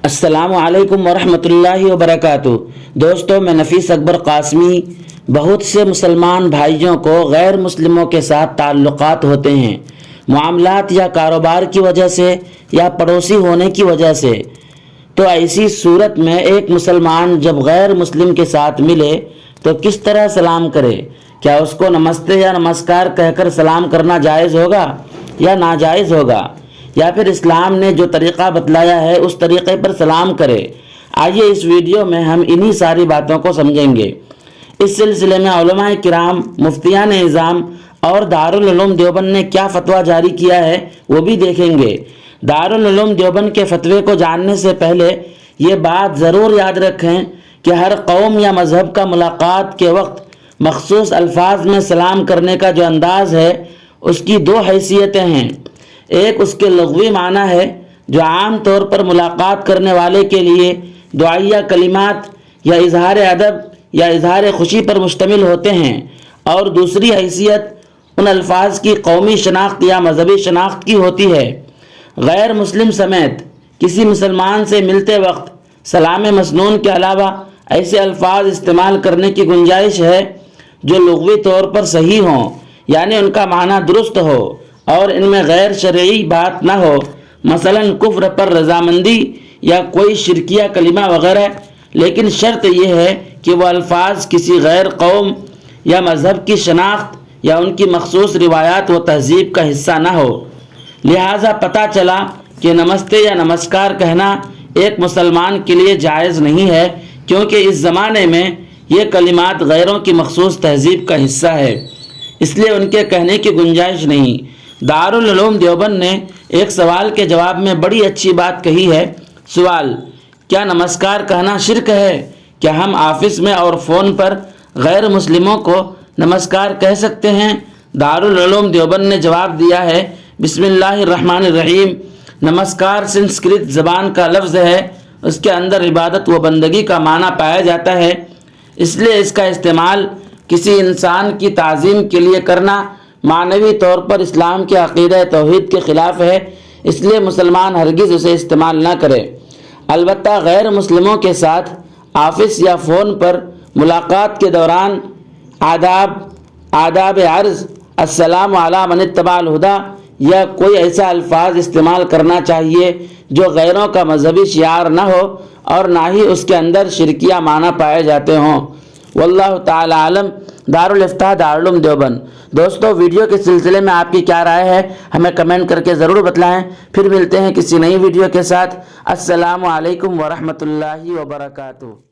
السلام علیکم ورحمۃ اللہ وبرکاتہ۔ دوستو، میں نفیس اکبر قاسمی۔ بہت سے مسلمان بھائیوں کو غیر مسلموں کے ساتھ تعلقات ہوتے ہیں، معاملات یا کاروبار کی وجہ سے یا پڑوسی ہونے کی وجہ سے۔ تو ایسی صورت میں ایک مسلمان جب غیر مسلم کے ساتھ ملے تو کس طرح سلام کرے؟ کیا اس کو نمستے یا نمسکار کہہ کر سلام کرنا جائز ہوگا یا ناجائز ہوگا، یا پھر اسلام نے جو طریقہ بتلایا ہے اس طریقے پر سلام کرے؟ آئیے اس ویڈیو میں ہم انہی ساری باتوں کو سمجھیں گے۔ اس سلسلے میں علماء کرام، مفتیان اعظام اور دارالعلوم دیوبند نے کیا فتویٰ جاری کیا ہے وہ بھی دیکھیں گے۔ دارالعلوم دیوبند کے فتوے کو جاننے سے پہلے یہ بات ضرور یاد رکھیں کہ ہر قوم یا مذہب کا ملاقات کے وقت مخصوص الفاظ میں سلام کرنے کا جو انداز ہے اس کی دو حیثیتیں ہیں۔ ایک اس کے لغوی معنی ہے جو عام طور پر ملاقات کرنے والے کے لیے دعائیہ کلمات یا اظہار ادب یا اظہار خوشی پر مشتمل ہوتے ہیں، اور دوسری حیثیت ان الفاظ کی قومی شناخت یا مذہبی شناخت کی ہوتی ہے۔ غیر مسلم سمیت کسی مسلمان سے ملتے وقت سلام مسنون کے علاوہ ایسے الفاظ استعمال کرنے کی گنجائش ہے جو لغوی طور پر صحیح ہوں، یعنی ان کا معنی درست ہو اور ان میں غیر شرعی بات نہ ہو، مثلا کفر پر رضامندی یا کوئی شرکیہ کلمہ وغیرہ، لیکن شرط یہ ہے کہ وہ الفاظ کسی غیر قوم یا مذہب کی شناخت یا ان کی مخصوص روایات و تہذیب کا حصہ نہ ہو۔ لہٰذا پتہ چلا کہ نمستے یا نمسکار کہنا ایک مسلمان کے لیے جائز نہیں ہے، کیونکہ اس زمانے میں یہ کلمات غیروں کی مخصوص تہذیب کا حصہ ہے، اس لیے ان کے کہنے کی گنجائش نہیں۔ دارالعلوم دیوبند نے ایک سوال کے جواب میں بڑی اچھی بات کہی ہے۔ سوال: کیا نمسکار کہنا شرک ہے؟ کیا ہم آفس میں اور فون پر غیر مسلموں کو نمسکار کہہ سکتے ہیں؟ دارالعلوم دیوبند نے جواب دیا ہے، بسم اللہ الرحمن الرحیم۔ نمسکار سنسکرت زبان کا لفظ ہے، اس کے اندر عبادت و بندگی کا معنی پایا جاتا ہے، اس لیے اس کا استعمال کسی انسان کی تعظیم کے لیے کرنا معنوی طور پر اسلام کے عقیدہ توحید کے خلاف ہے، اس لیے مسلمان ہرگز اسے استعمال نہ کرے۔ البتہ غیر مسلموں کے ساتھ آفس یا فون پر ملاقات کے دوران آداب عرض، السلام علی من اتبع الہدی یا کوئی ایسا الفاظ استعمال کرنا چاہیے جو غیروں کا مذہبی شعار نہ ہو اور نہ ہی اس کے اندر شرکیہ معنی پائے جاتے ہوں۔ واللہ تعالی عالم۔ دارالافتاء دارالعلوم دیوبند۔ دوستو، ویڈیو کے سلسلے میں آپ کی کیا رائے ہے ہمیں کمنٹ کر کے ضرور بتلائیں۔ پھر ملتے ہیں کسی نئی ویڈیو کے ساتھ۔ السلام علیکم ورحمۃ اللہ وبرکاتہ۔